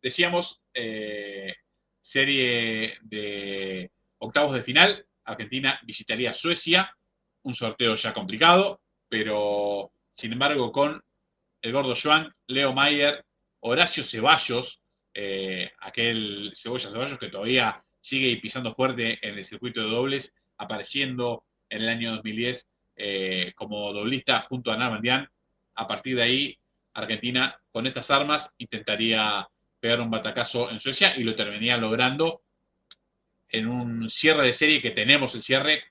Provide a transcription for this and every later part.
decíamos, serie de octavos de final. Argentina visitaría Suecia, un sorteo ya complicado, pero sin embargo con el Gordo Joan, Leo Mayer, Horacio Ceballos, aquel Cebolla Ceballos que todavía sigue pisando fuerte en el circuito de dobles, apareciendo en el año 2010 como doblista junto a Narmandian. A partir de ahí, Argentina con estas armas intentaría pegar un batacazo en Suecia y lo terminaría logrando en un cierre de serie que tenemos el cierre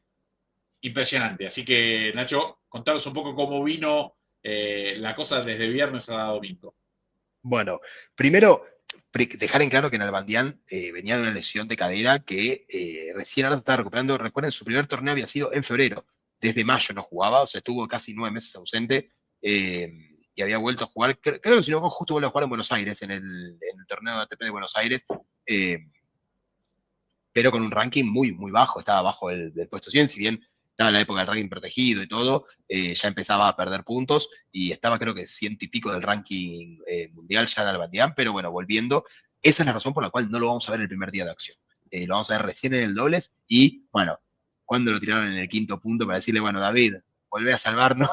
impresionante. Así que, Nacho, contanos un poco cómo vino la cosa desde viernes a domingo. Bueno, primero, dejar en claro que Nalbandián venía de una lesión de cadera que recién ahora estaba recuperando. Recuerden, su primer torneo había sido en febrero. Desde mayo no jugaba, o sea, estuvo casi 9 meses ausente y había vuelto a jugar. Creo que si no, justo vuelve a jugar en Buenos Aires, en el torneo de ATP de Buenos Aires. eh, pero con un ranking muy, muy bajo, estaba abajo del puesto 100, si bien estaba en la época del ranking protegido y todo, ya empezaba a perder puntos y estaba creo que ciento y pico del ranking mundial ya de Albandián, pero bueno, volviendo, esa es la razón por la cual no lo vamos a ver el primer día de acción. Lo vamos a ver recién en el dobles y bueno, cuando lo tiraron en el quinto punto para decirle, bueno, David, volvé a salvarnos,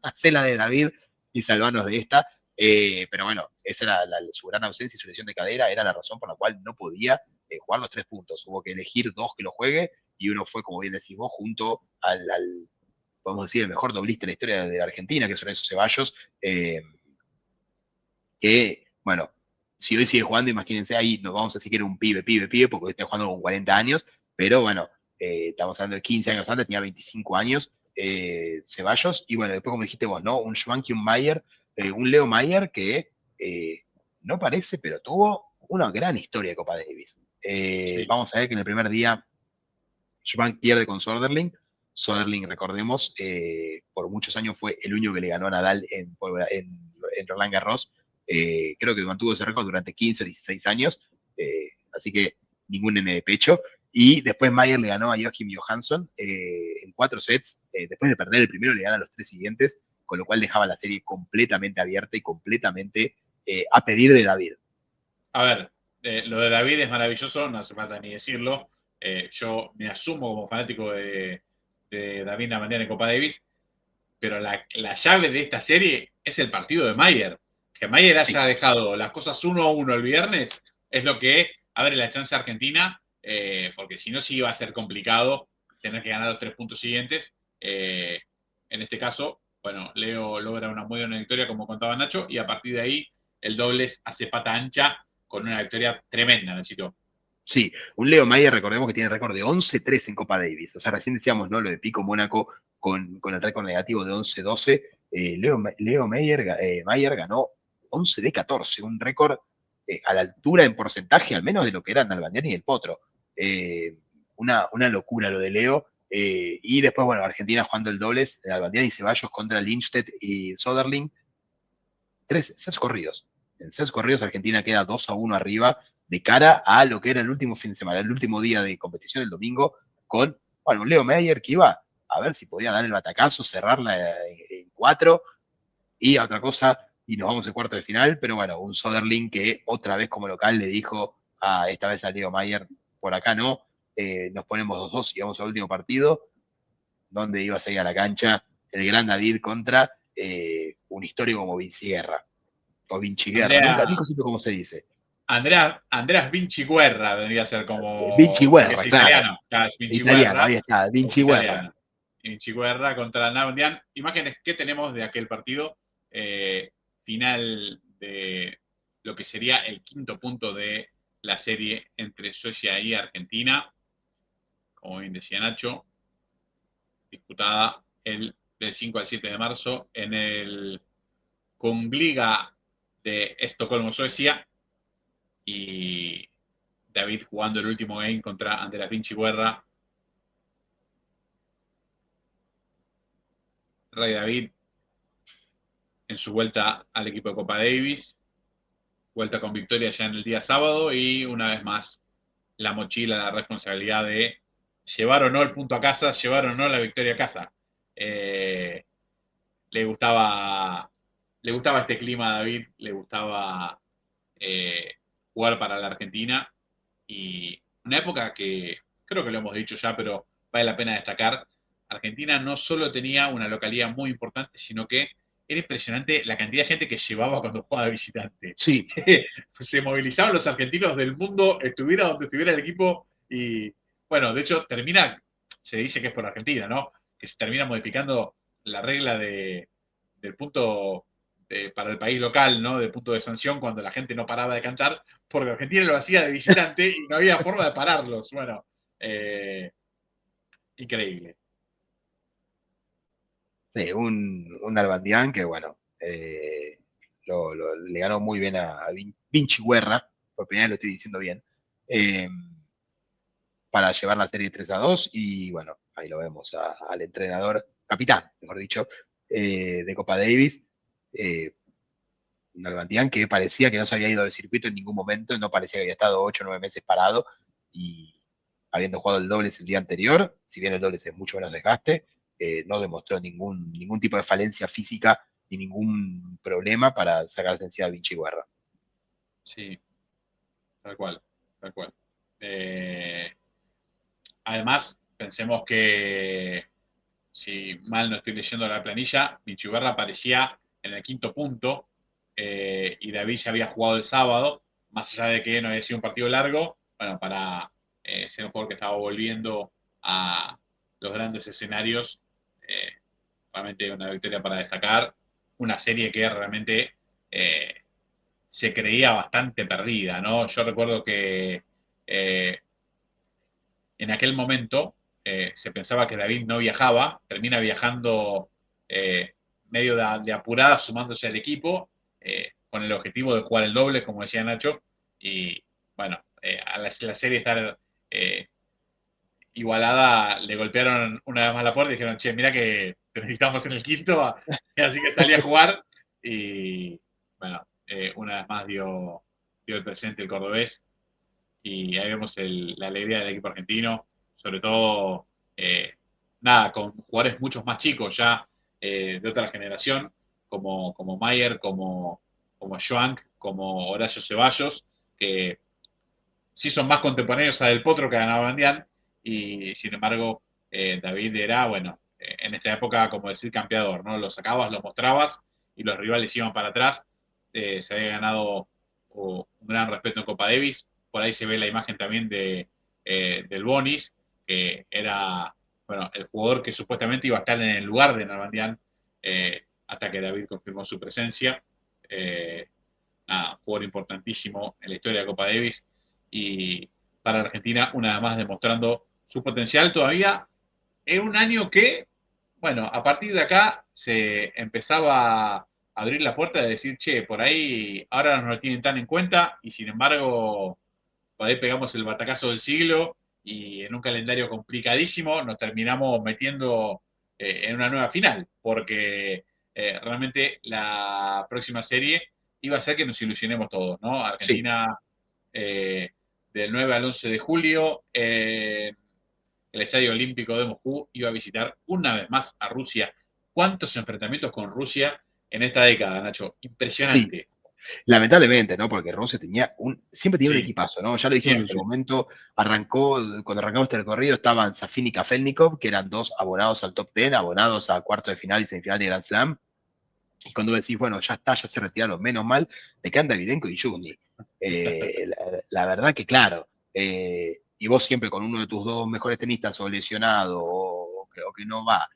hacé la de David y salvarnos de esta. Pero bueno, esa era su gran ausencia y su lesión de cadera, era la razón por la cual no podía jugar los 3 puntos. Hubo que elegir dos que lo juegue y uno fue, como bien decís vos, junto podemos decir, el mejor doblista de la historia de la Argentina, que es Horacio Ceballos, que, bueno, si hoy sigue jugando, imagínense, ahí nos vamos a decir que era un pibe, porque hoy está jugando con 40 años, pero bueno, estamos hablando de 15 años antes, tenía 25 años, Ceballos, y bueno, después como dijiste vos, ¿no? Un Schwank y un Mayer, un Leo Mayer que no parece, pero tuvo una gran historia de Copa Davis. Sí. Vamos a ver que en el primer día Schwank pierde con Soderling. Soderling, recordemos, por muchos años fue el único que le ganó a Nadal en Roland Garros. Creo que mantuvo ese récord durante 15 o 16 años, así que ningún nene de pecho. Y después Mayer le ganó a Joachim Johansson en 4 sets. Después de perder el primero, le gana los 3 siguientes, con lo cual dejaba la serie completamente abierta y completamente a pedir de David. A ver, lo de David es maravilloso, no hace falta ni decirlo. Yo me asumo como fanático de David Navandian en Copa Davis, pero la llave de esta serie es el partido de Mayer. Que Mayer Sí, haya dejado las cosas 1-1 el viernes es lo que abre la chance a Argentina, porque si no, sí iba a ser complicado tener que ganar los 3 puntos siguientes. En este caso, bueno, Leo logra una muy buena victoria, como contaba Nacho, y a partir de ahí el dobles hace pata ancha con una victoria tremenda, Nachito. sí, un Leo Mayer, recordemos que tiene récord de 11-3 en Copa Davis. O sea, recién decíamos, ¿no? Lo de Pico Mónaco con el récord negativo de 11-12. Leo Mayer ganó 11 de 14, un récord a la altura en porcentaje, al menos de lo que eran Nalbandián y el Potro. Eh, una locura lo de Leo. Y después, bueno, Argentina jugando el dobles, Nalbandián y Ceballos contra Lindstedt y Soderling. 6 corridos. En 6 corridos Argentina queda 2-1 arriba de cara a lo que era el último fin de semana, el último día de competición, el domingo, con, bueno, un Leo Meyer que iba a ver si podía dar el batacazo, cerrarla en 4 y a otra cosa, y nos vamos en cuarto de final, pero bueno, un Soderling que otra vez como local le dijo esta vez a Leo Mayer, por acá no, nos ponemos 2-2 y vamos al último partido, donde iba a salir a la cancha el gran David contra un histórico como Vinci Guerra o Vinci Guerra, nunca Andrea, supe cómo se dice. Andreas Vinci Guerra vendría a ser Vinci como, porque es Guerra, claro. italiano, ya es Vinci Italiano, Guerra, ahí está, es Vinci Guerra. italiano. Vinci Guerra contra Narmandian. Imágenes que tenemos de aquel partido, final de lo que sería el quinto punto de la serie entre Suecia y Argentina, como bien decía Nacho, disputada del 5 al 7 de marzo en el Kungliga de Estocolmo, Suecia, y David jugando el último game contra Andrea Vinci Guerra. Ray David en su vuelta al equipo de Copa Davis, vuelta con victoria ya en el día sábado y una vez más la mochila, la responsabilidad de llevar o no el punto a casa, llevar o no la victoria a casa. Eh, le gustaba le gustaba este clima a David, le gustaba jugar para la Argentina. Y una época que creo que lo hemos dicho ya, pero vale la pena destacar. Argentina no solo tenía una localidad muy importante, sino que era impresionante la cantidad de gente que llevaba cuando jugaba de visitante. Sí, Se movilizaban los argentinos del mundo, estuviera donde estuviera el equipo. Y bueno, de hecho, se dice que es por Argentina, ¿no? Que se termina modificando la regla del punto para el país local, ¿no? De punto de sanción cuando la gente no paraba de cantar, porque Argentina lo hacía de visitante y no había forma de pararlos. Bueno, eh, increíble. sí, un Nalbandián que, bueno, le ganó muy bien a Vinci Guerra, por primera vez lo estoy diciendo bien, eh, para llevar la serie 3-2 y bueno, ahí lo vemos al entrenador, capitán, mejor dicho, de Copa Davis, eh, Nalbandián que parecía que no se había ido del circuito en ningún momento, no parecía que había estado 8 o 9 meses parado y habiendo jugado el dobles el día anterior, si bien el dobles es mucho menos desgaste, no demostró ningún tipo de falencia física ni ningún problema para sacarse encima a Vinci Guerra. Sí, tal cual, tal cual. Eh, Además, pensemos que, si mal no estoy leyendo la planilla, Michiberra aparecía en el quinto punto y David ya había jugado el sábado, más allá de que no había sido un partido largo, bueno, para ser un jugador que estaba volviendo a los grandes escenarios, eh, realmente una victoria para destacar, una serie que realmente eh, se creía bastante perdida, ¿no? Yo recuerdo que eh, en aquel momento se pensaba que David no viajaba, termina viajando eh, medio de apurada, sumándose al equipo, con el objetivo de jugar el doble, como decía Nacho, y bueno, a la serie estar eh, igualada, le golpearon una vez más la puerta y dijeron, che, mira que te necesitamos en el quinto, así que salí a jugar y bueno, una vez más dio el presente el cordobés y ahí vemos la alegría del equipo argentino, sobre todo, eh, nada, con jugadores muchos más chicos ya de otra generación, como Mayer, como Schwank, como Horacio Ceballos, que sí son más contemporáneos a Del Potro que a Navandian, y sin embargo, David era, bueno, en esta época, como decir, campeador, ¿no? Lo sacabas, lo mostrabas y los rivales iban para atrás. Se había ganado un gran respeto en Copa Davis. Por ahí se ve la imagen también del Bonis, que era, bueno, el jugador que supuestamente iba a estar en el lugar de Navandian hasta que David confirmó su presencia. Eh, Nada, jugador importantísimo en la historia de Copa Davis y para Argentina una vez más demostrando su potencial todavía en un año que, bueno, a partir de acá se empezaba a abrir la puerta de decir, che, por ahí ahora no lo tienen tan en cuenta y sin embargo por ahí pegamos el batacazo del siglo y en un calendario complicadísimo nos terminamos metiendo en una nueva final, porque realmente la próxima serie iba a ser que nos ilusionemos todos, ¿no? Sí, Argentina eh, del 9 al 11 de julio, el Estadio Olímpico de Moscú iba a visitar una vez más a Rusia. ¿Cuántos enfrentamientos con Rusia en esta década, Nacho? sí, Impresionante. lamentablemente, ¿no? Porque Rusia siempre tenía un Sí, equipazo, ¿no? Ya lo dijimos en su siempre. momento, cuando arrancamos este recorrido, estaban Safin y Kafelnikov, que eran dos abonados al top 10, abonados a cuarto de final y semifinal de Grand Slam. Y cuando decís, bueno, ya está, ya se retiraron, menos mal, te quedan Davidenko y Yuzny. La verdad que claro, y vos siempre con uno de tus dos mejores tenistas o lesionado o que no va,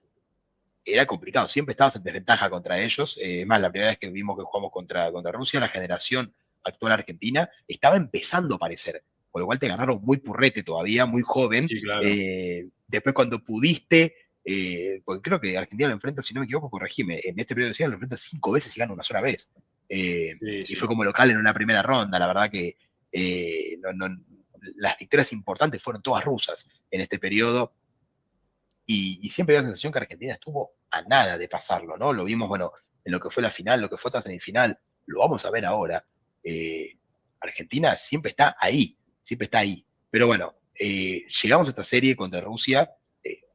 era complicado, siempre estabas en desventaja contra ellos. Más, la primera vez que vimos que jugamos contra Rusia, la generación actual argentina estaba empezando a aparecer, por lo cual te ganaron muy purrete todavía, muy joven. Sí, claro. Después cuando pudiste, porque creo que Argentina lo enfrenta, si no me equivoco, corregime, en este periodo de serie lo enfrenta 5 veces y gana una sola vez. Sí, Y sí. fue como local en una primera ronda, la verdad que las victorias importantes fueron todas rusas en este periodo y siempre había la sensación que Argentina estuvo a nada de pasarlo, ¿no? Lo vimos, bueno, en lo que fue la final, lo que fue otra semifinal, lo vamos a ver ahora. Eh, Argentina siempre está ahí, siempre está ahí. Pero bueno, llegamos a esta serie contra Rusia,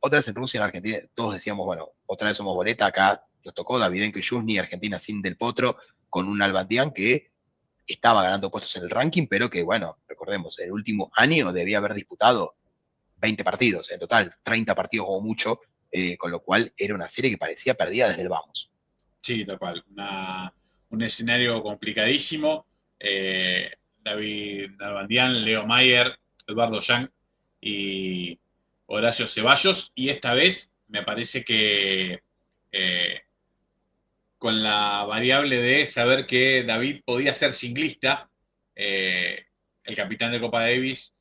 otra vez en Rusia, en Argentina, todos decíamos, bueno, otra vez somos boleta, acá nos tocó Davidenko y Yuzny, Argentina sin Del Potro, con un Albandián que estaba ganando puestos en el ranking, pero que, bueno, recordemos, en el último año debía haber disputado 20 partidos, en total, 30 partidos o mucho, con lo cual era una serie que parecía perdida desde el vamos. Sí, tal cual. Un escenario complicadísimo. David Nalbandian, Leo Mayer, Eduardo Yang y Horacio Ceballos. Y esta vez me parece que eh, con la variable de saber que David podía ser singlista, el capitán de Copa Davis,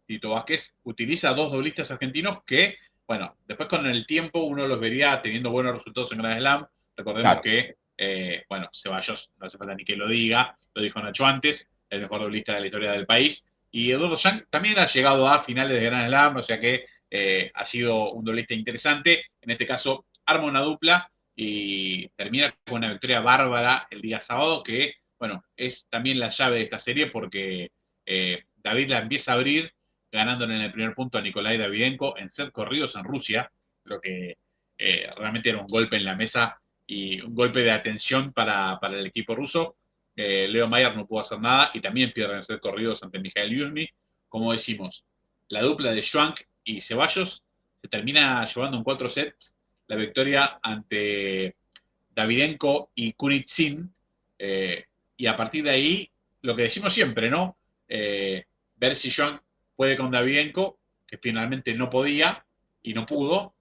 Tito Vázquez, utiliza dos doblistas argentinos que, bueno, después con el tiempo uno los vería teniendo buenos resultados en Grand Slam. Recordemos Claro, que, bueno, Ceballos, no hace falta ni que lo diga, lo dijo Nacho antes, el mejor doblista de la historia del país. Y Eduardo Yang también ha llegado a finales de Grand Slam, o sea que ha sido un doblista interesante. En este caso, arma una dupla y termina con una victoria bárbara el día sábado, que, bueno, es también la llave de esta serie porque David la empieza a abrir ganándole en el primer punto a Nikolai Davydenko en set corridos en Rusia, lo que realmente era un golpe en la mesa y un golpe de atención para el equipo ruso. Leo Mayer no pudo hacer nada y también pierde en set corridos ante Mikhail Yuzny. Como decimos, la dupla de Schwank y Ceballos se termina llevando en 4 sets la victoria ante Davidenko y Kunitsin. Y a partir de ahí, lo que decimos siempre, ¿no? Ver si Joan puede con Davidenko, que finalmente no podía y no pudo.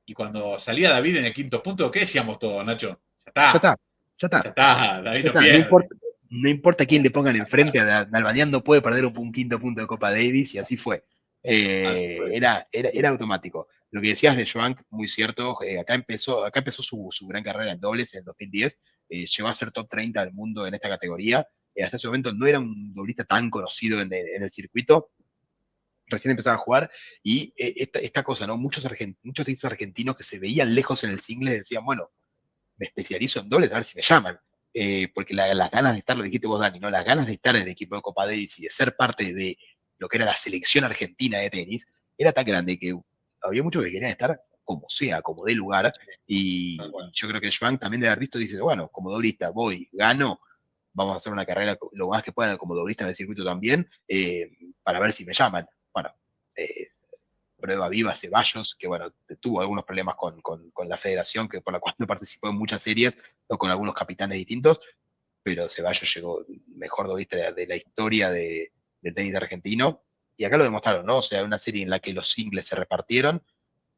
Y cuando salía David en el quinto punto, ¿qué decíamos todos, Nacho? Ya ya está, está, ya está. ya está, David Ya no está, no pierde. importa, no importa quién le pongan enfrente, a Nalbandian no puede perder un quinto punto de Copa Davis y así fue. Así fue. Era automático. Lo que decías de Joan, muy cierto, acá empezó su gran carrera en dobles en el 2010, llegó a ser top 30 del mundo en esta categoría. Hasta ese momento no era un doblista tan conocido en el circuito, recién empezaba a jugar, y esta cosa, ¿no? Muchos tenistas argentinos que se veían lejos en el single decían, bueno, me especializo en dobles, a ver si me llaman. Porque las ganas de estar, lo dijiste vos, Dani, ¿no? Las ganas de estar en el equipo de Copa Davis y de ser parte de lo que era la selección argentina de tenis, era tan grande que había muchos que querían estar como sea, como de lugar, y yo creo que Schwank también de haber visto, dice, bueno, como doblista voy, gano, vamos a hacer una carrera lo más que puedan como doblista en el circuito también, para ver si me llaman. Bueno, eh, prueba viva Ceballos, que bueno, tuvo algunos problemas con la federación, que por la cual no participó en muchas series, o con algunos capitanes distintos, pero Ceballos llegó mejor doblista de la historia del tenis argentino, y acá lo demostraron, ¿no? O sea, una serie en la que los singles se repartieron,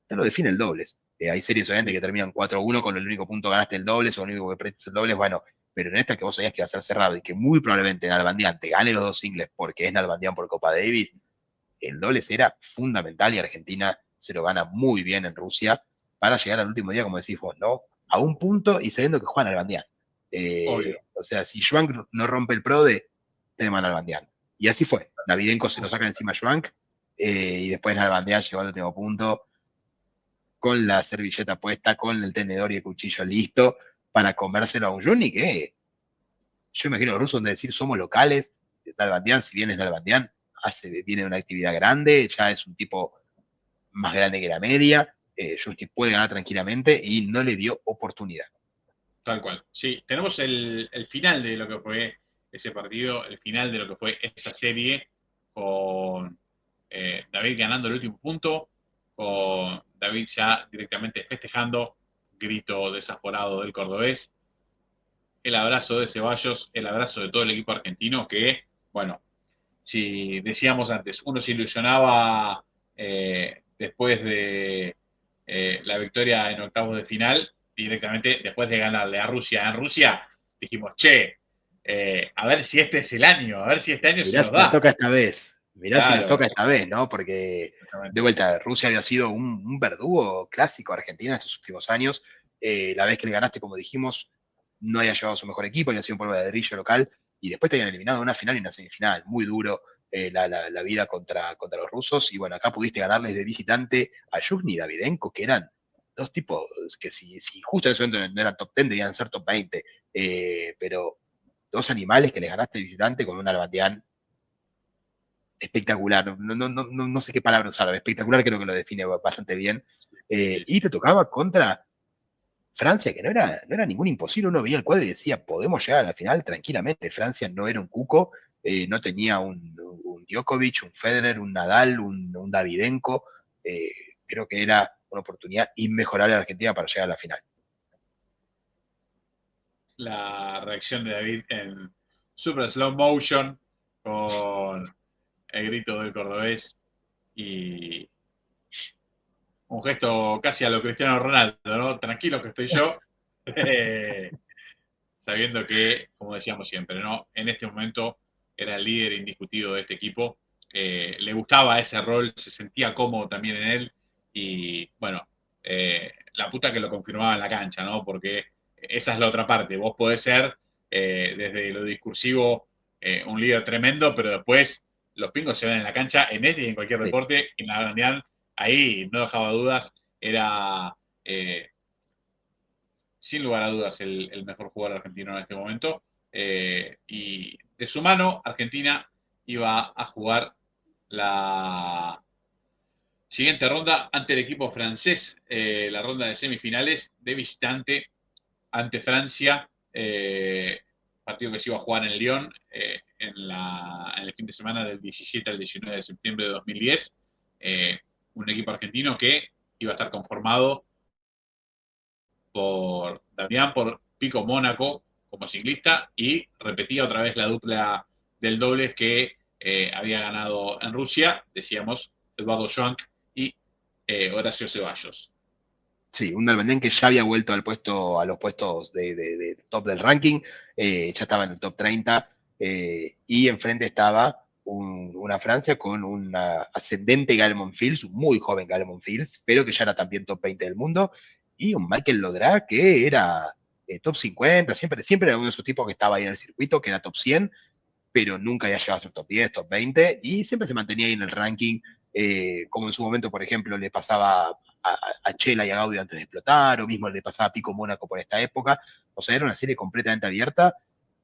te lo define el dobles. Hay series obviamente que terminan 4-1 con el único punto ganaste el dobles o el único que prestes el dobles, bueno, pero en esta que vos sabías que iba a ser cerrado y que muy probablemente Nalbandian te gane los dos singles porque es Nalbandian por Copa Davis, el dobles era fundamental y Argentina se lo gana muy bien en Rusia para llegar al último día, como decís vos, ¿no? A un punto y sabiendo que juegan al Bandián. Obvio. O sea, si Schwank no rompe el PRODE, tenemos al Bandián. Y así fue. Davidenko se lo saca encima a Schwank y después Nalbandian llegó al último punto con la servilleta puesta, con el tenedor y el cuchillo listo para comérselo a un Juni que yo imagino a los rusos de decir somos locales, Nalbandian, si bien es Nalbandian, viene de una actividad grande, ya es un tipo más grande que la media, Justi puede ganar tranquilamente y no le dio oportunidad. Tal cual. Sí, tenemos el final de lo que fue ese partido, el final de lo que fue esa serie, con David ganando el último punto, con David ya directamente festejando, grito desaforado del cordobés, el abrazo de Ceballos, el abrazo de todo el equipo argentino que, bueno, si decíamos antes, uno se ilusionaba después de la victoria en octavos de final, directamente después de ganarle a Rusia en Rusia, dijimos, che, a ver si este es el año, a ver si este año se Mirá nos si nos da. toca esta vez, mirá si nos Claro, toca esta vez, ¿no? Porque de exactamente. vuelta, Rusia había sido un verdugo clásico a Argentina estos últimos años. La vez que le ganaste, como dijimos, no había llevado a su mejor equipo, había sido un polvo de ladrillo local, y después te habían eliminado en una final y una semifinal. Muy duro la vida contra los rusos, y bueno, acá pudiste ganarles de visitante a Yuzhny y Davidenko, que eran dos tipos que si justo en ese momento no eran top 10, debían ser top 20, pero dos animales que les ganaste de visitante con un Nalbandián espectacular. No sé qué palabra usar, espectacular creo que lo define bastante bien. Sí, Y te tocaba contra Francia, que no era ningún imposible, uno veía el cuadro y decía, podemos llegar a la final tranquilamente. Francia no era un cuco, no tenía un Djokovic, un Federer, un Nadal, un Davidenko. eh, Creo que era una oportunidad inmejorable a Argentina para llegar a la final. La reacción de David en super slow motion con el grito del cordobés y un gesto casi a lo Cristiano Ronaldo, ¿no? Tranquilo que estoy yo, sabiendo que, como decíamos siempre, ¿no? En este momento era el líder indiscutido de este equipo, le gustaba ese rol, se sentía cómodo también en él y, bueno, la puta que lo confirmaba en la cancha, ¿no? Porque esa es la otra parte, vos podés ser desde lo discursivo un líder tremendo, pero después los pingos se ven en la cancha, en este y en cualquier Sí, deporte, y Navardian ahí no dejaba dudas, era sin lugar a dudas el mejor jugador argentino en este momento. Y de su mano, Argentina iba a jugar la siguiente ronda ante el equipo francés, la ronda de semifinales de visitante ante Francia, partido que se iba a jugar en Lyon en el fin de semana del 17 al 19 de septiembre de 2010. Un equipo argentino que iba a estar conformado por Damián, por Pico Mónaco como ciclista y repetía otra vez la dupla del dobles que había ganado en Rusia, decíamos, Eduardo Schwank y Horacio Ceballos. sí, un Nalbandián que ya había vuelto a los puestos de top del ranking, ya estaba en el top 30, y enfrente estaba una Francia con un ascendente Gael Monfils, un muy joven Gael Monfils, pero que ya era también top 20 del mundo, y un Michael Lodra que era top 50, siempre era uno de esos tipos que estaba ahí en el circuito, que era top 100, pero nunca había llegado a ser top 10, top 20, y siempre se mantenía ahí en el ranking, como en su momento, por ejemplo, le pasaba a Chela y a Gaudio antes de explotar, o mismo le pasaba a Pico Mónaco por esta época. O sea, era una serie completamente abierta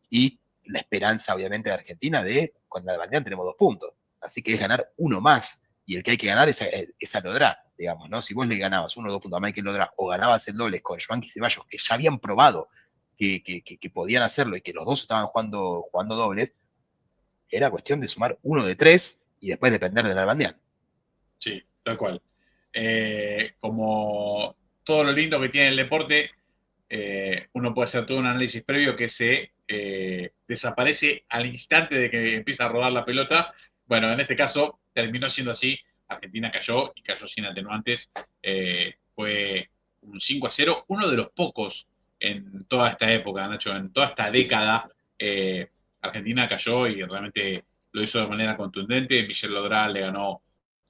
y la esperanza, obviamente, de Argentina de, con la bandera tenemos 2 puntos. Así que es ganar uno más. Y el que hay que ganar es a Lodrá, digamos, ¿no? Si vos le ganabas 1 o 2 puntos a Michael Lodrá o ganabas el doble con Joan y Ceballos, que ya habían probado que podían hacerlo y que los dos estaban jugando dobles, era cuestión de sumar 1 de 3 y después depender de Nalbandián. Sí, tal cual. Como todo lo lindo que tiene el deporte, uno puede hacer todo un análisis previo que se desaparece al instante de que empieza a rodar la pelota. Bueno, en este caso terminó siendo así. Argentina cayó y cayó sin atenuantes. Fue un 5-0, uno de los pocos en toda esta época, Nacho, en toda esta Sí, década. Argentina cayó y realmente lo hizo de manera contundente. Michel Lodrá le ganó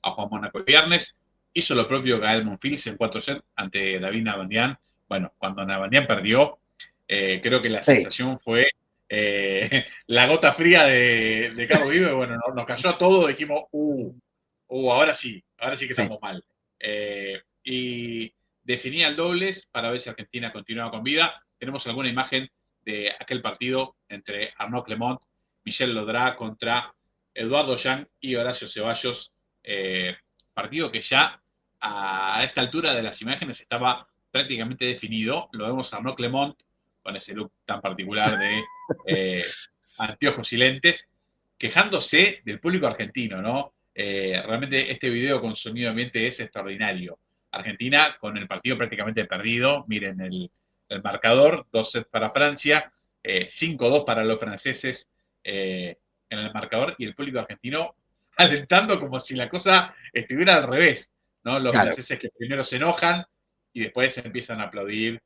a Juan Mónaco el viernes. Hizo lo propio Gael Monfils en 4 sets ante David Nalbandián. Bueno, cuando Nalbandián perdió, creo que la sí, sensación fue la gota fría de Carlos Vive. Bueno, nos cayó a todos, dijimos, ahora sí que sí. estamos mal. Y definía el dobles para ver si Argentina continuaba con vida. Tenemos alguna imagen de aquel partido entre Arnaud Clement, Michel Lodrá contra Eduardo Yang y Horacio Ceballos. Eh, Partido que ya a esta altura de las imágenes estaba prácticamente definido. Lo vemos a Arnaud Clement con ese look tan particular de anteojos y lentes, quejándose del público argentino, ¿no? Realmente este video con sonido ambiente es extraordinario. Argentina con el partido prácticamente perdido, miren el marcador, 2 sets para Francia, 5-2 para los franceses en el marcador y el público argentino alentando como si la cosa estuviera al revés, ¿no? Los Claro, franceses que primero se enojan y después empiezan a aplaudir,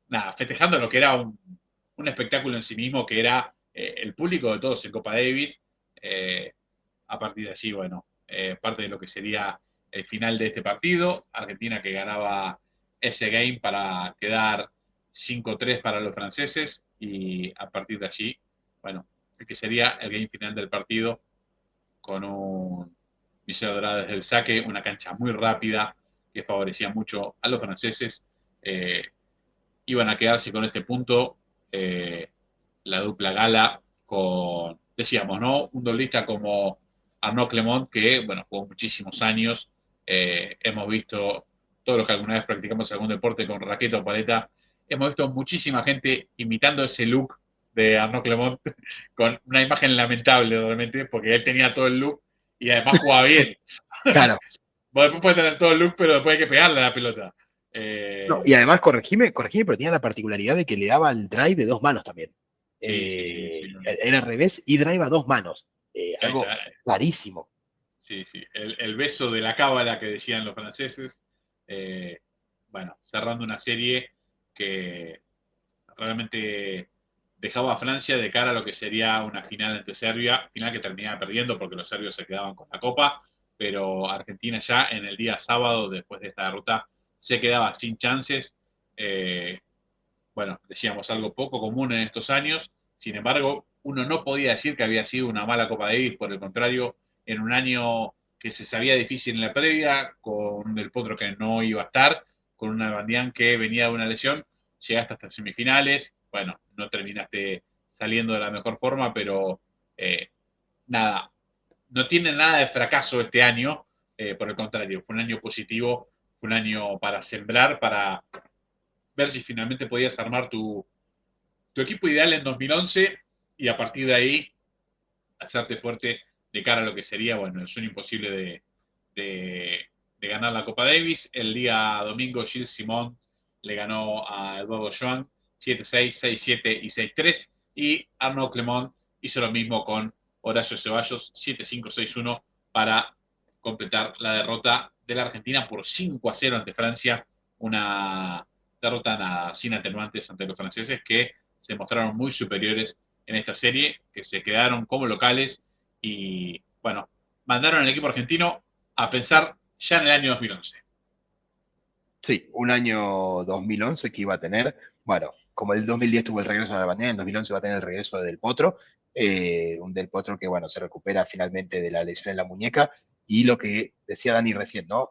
nada, festejando lo que era un espectáculo en sí mismo, que era el público de todos en Copa Davis. Eh, a partir de allí, bueno, parte de lo que sería el final de este partido, Argentina que ganaba ese game para quedar 5-3 para los franceses y a partir de allí, bueno, el que sería el game final del partido con un Michel Dorada desde el saque, una cancha muy rápida que favorecía mucho a los franceses. Eh, Iban a quedarse con este punto la dupla Gala con, decíamos, ¿no? Un doblista como Arnaud Clement, que, bueno, jugó muchísimos años. Hemos visto todos los que alguna vez practicamos algún deporte con raqueta o paleta, hemos visto muchísima gente imitando ese look de Arnaud Clement con una imagen lamentable realmente, porque él tenía todo el look y además jugaba bien. Claro. Vos después puedes tener todo el look, pero después hay que pegarle a la pelota. No, y además, corregime, pero tenía la particularidad de que le daba el drive de dos manos también. Sí, sí, sí, sí. Era al revés y drive a dos manos. Ahí Algo está. clarísimo. Sí, sí. El beso de la cábala que decían los franceses. Eh, bueno, cerrando una serie que realmente dejaba a Francia de cara a lo que sería una final ante Serbia, final que terminaba perdiendo porque los serbios se quedaban con la copa, pero Argentina ya en el día sábado, después de esta derrota, se quedaba sin chances. Eh, bueno, decíamos algo poco común en estos años, sin embargo, uno no podía decir que había sido una mala Copa Davis, por el contrario, en un año que se sabía difícil en la previa, con el Potro que no iba a estar, con una Bandián que venía de una lesión, llegaste hasta semifinales, bueno, no terminaste saliendo de la mejor forma, pero nada, no tiene nada de fracaso este año, por el contrario, fue un año positivo, fue un año para sembrar, para ver si finalmente podías armar tu equipo ideal en 2011 y a partir de ahí hacerte fuerte de cara a lo que sería, bueno, el sueño imposible de ganar la Copa Davis. El día domingo Gilles Simon le ganó a Eduardo Joan 7-6, 6-7 y 6-3 y Arnaud Clement hizo lo mismo con Horacio Ceballos 7-5, 6-1 para completar la derrota de la Argentina por 5-0 ante Francia, una derrota nada, sin atenuantes ante los franceses que se mostraron muy superiores en esta serie, que se quedaron como locales y, bueno, mandaron al equipo argentino a pensar ya en el año 2011. Sí, un año 2011 que iba a tener, bueno, como el 2010 tuvo el regreso de la bandera, en 2011 va a tener el regreso de Del Potro, un Del Potro que, bueno, se recupera finalmente de la lesión en la muñeca, y lo que decía Dani recién, ¿no?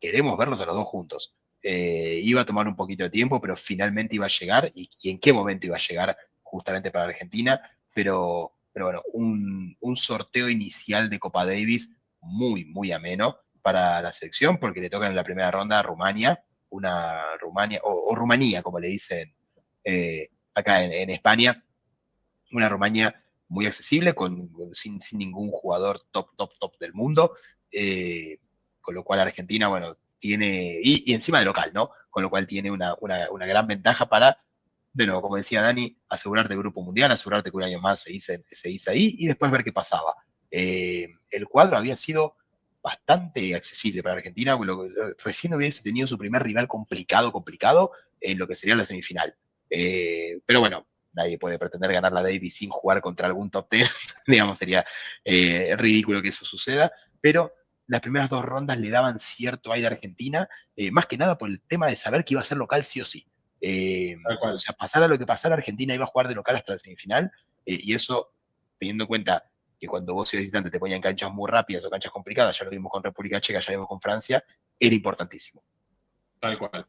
Queremos verlos a los dos juntos. Iba a tomar un poquito de tiempo, pero finalmente iba a llegar, y en qué momento iba a llegar justamente para Argentina, pero bueno, un sorteo inicial de Copa Davis muy, muy ameno para la selección, porque le toca en la primera ronda a Rumania, una Rumania, o Rumanía, como le dicen acá en España, una Rumania muy accesible, sin ningún jugador top, top, top del mundo, con lo cual Argentina, bueno, tiene, y encima de local, ¿no? Con lo cual tiene una gran ventaja para, de nuevo, como decía Dani, asegurarte el grupo mundial, asegurarte que un año más se hizo ahí y después ver qué pasaba. El cuadro había sido bastante accesible para Argentina, recién hubiese tenido su primer rival complicado, complicado, en lo que sería la semifinal. Pero bueno, nadie puede pretender ganar la Davis sin jugar contra algún top 10, digamos, sería ridículo que eso suceda, pero las primeras dos rondas le daban cierto aire a Argentina, más que nada por el tema de saber que iba a ser local sí o sí. Tal O cual. sea, pasara lo que pasara, Argentina iba a jugar de local hasta la semifinal, y eso, teniendo en cuenta que cuando vos ibas visitante te ponían canchas muy rápidas o canchas complicadas, ya lo vimos con República Checa, ya lo vimos con Francia, era importantísimo. Tal cual.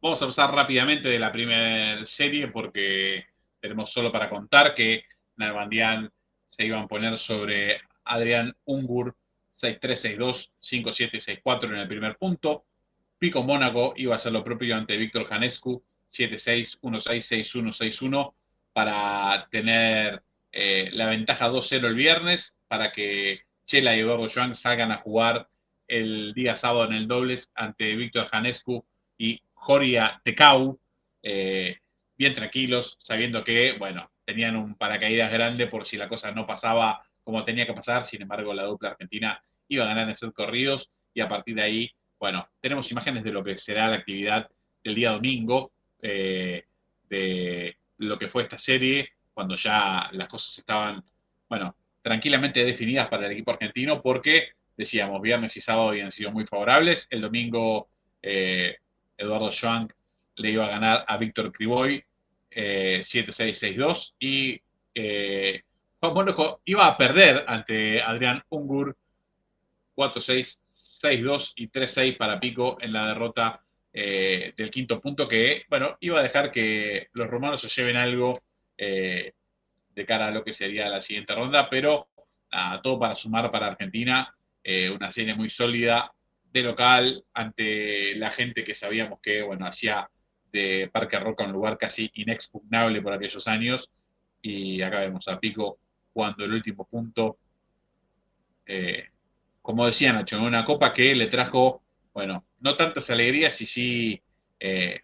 Vamos a pasar rápidamente de la primera serie porque tenemos solo para contar que Nalbandián se iban a poner sobre Adrián Ungur 6-3, 6-2, 5-7, 6-4 en el primer punto. Pico Mónaco iba a hacer lo propio ante Víctor Janescu 7-6, 1-6, 6-1, 6-1 para tener la ventaja 2-0 el viernes para que Chela y Eduardo Joan salgan a jugar el día sábado en el dobles ante Víctor Janescu y Joria Tecau, bien tranquilos, sabiendo que, bueno, tenían un paracaídas grande por si la cosa no pasaba como tenía que pasar, sin embargo la dupla argentina iba a ganar en set corridos y a partir de ahí, bueno, tenemos imágenes de lo que será la actividad del día domingo, de lo que fue esta serie, cuando ya las cosas estaban, bueno, tranquilamente definidas para el equipo argentino, porque decíamos, viernes y sábado habían sido muy favorables. El domingo, Eduardo Schwank le iba a ganar a Víctor Criboy 7-6, 6-2 y Juan Mónaco iba a perder ante Adrián Ungur 4-6, 6-2 y 3-6 para Pico en la derrota del quinto punto que, bueno, iba a dejar que los romanos se lleven algo de cara a lo que sería la siguiente ronda, pero todo para sumar para Argentina, una serie muy sólida, de local ante la gente que sabíamos que, bueno, hacía de Parque Roca un lugar casi inexpugnable por aquellos años. Y acá vemos a Pico jugando el último punto, eh, como decía Nacho, en una copa que le trajo, bueno, no tantas alegrías y sí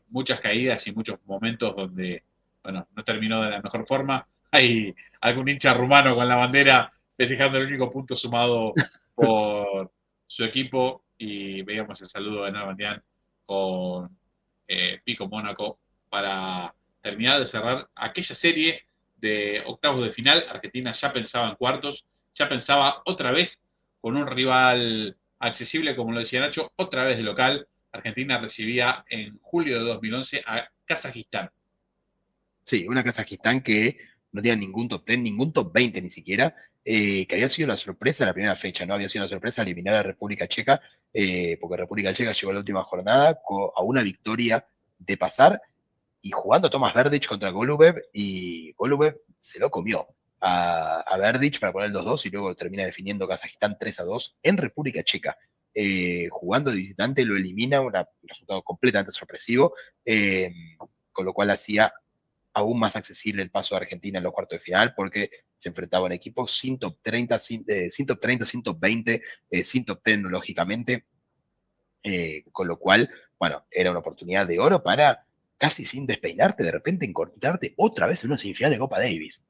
muchas caídas y muchos momentos donde, bueno, no terminó de la mejor forma. Hay algún hincha rumano con la bandera festejando el único punto sumado por su equipo y veíamos el saludo de Nalbandián con Pico Mónaco para terminar de cerrar aquella serie de octavos de final. Argentina ya pensaba en cuartos, ya pensaba otra vez con un rival accesible, como lo decía Nacho, otra vez de local. Argentina recibía en julio de 2011 a Kazajistán. Sí, una Kazajistán que no tenía ningún top 10, ningún top 20 ni siquiera, que había sido la sorpresa de la primera fecha, ¿no? Había sido la sorpresa eliminar a República Checa, porque República Checa llegó a la última jornada a una victoria de pasar y jugando Tomás Verdic contra Golubev, y Golubev se lo comió a Verdic para poner el 2-2 y luego termina definiendo Kazajistán 3-2 en República Checa. Jugando de visitante lo elimina, un resultado completamente sorpresivo, con lo cual hacía aún más accesible el paso de Argentina en los cuartos de final, porque se enfrentaban equipos sin top 30, sin top 30, sin top 20, sin top 10 lógicamente, con lo cual, bueno, era una oportunidad de oro para casi sin despeinarte, de repente encontrarte otra vez en una semifinal de Copa Davis.